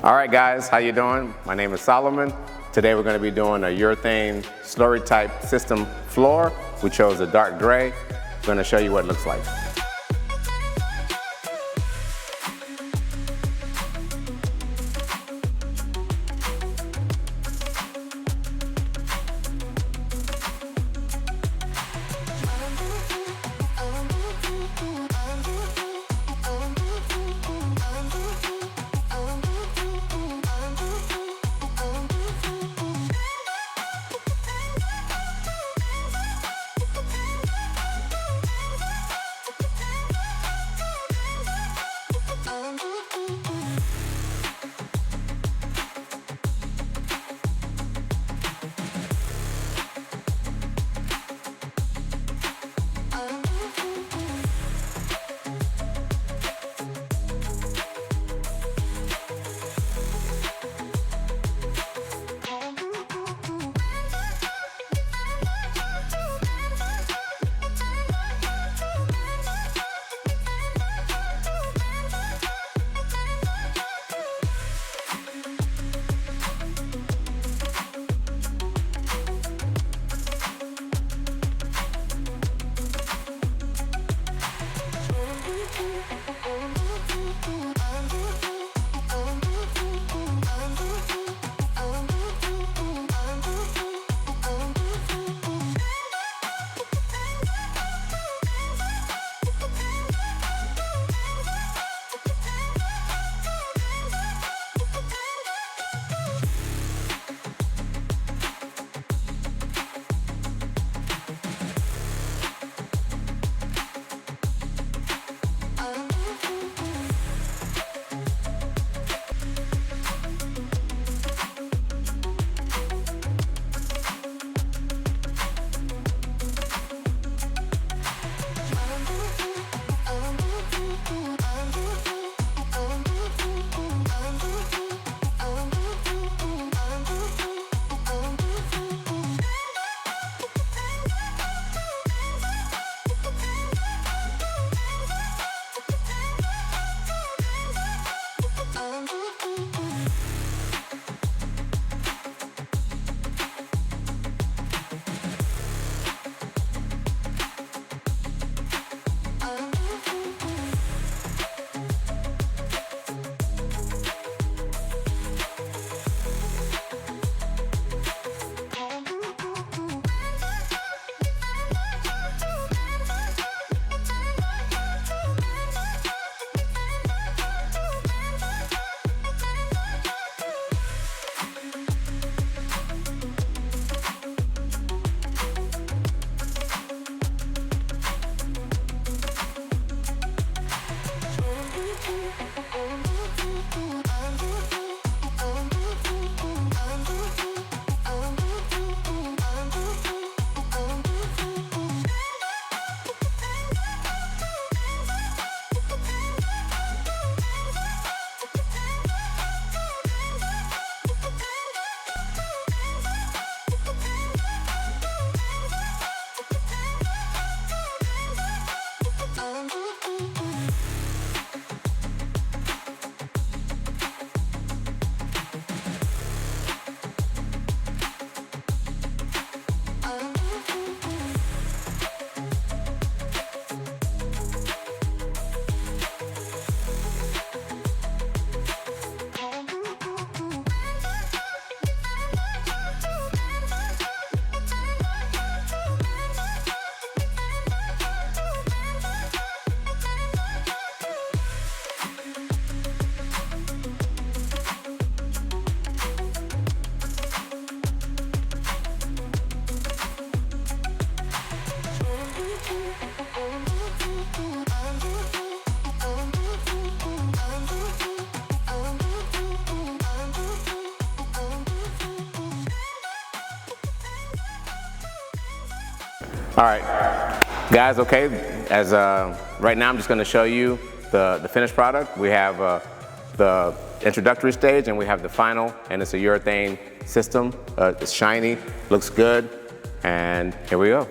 All right guys, how you doing? My name is Solomon. Today we're going to be doing a urethane slurry type system floor. We chose a dark gray. I'm going to show you what it looks like. All right, guys, okay, as right now I'm just gonna show you the finished product. We have the introductory stage and we have the final, and it's a urethane system. It's shiny, looks good, and here we go.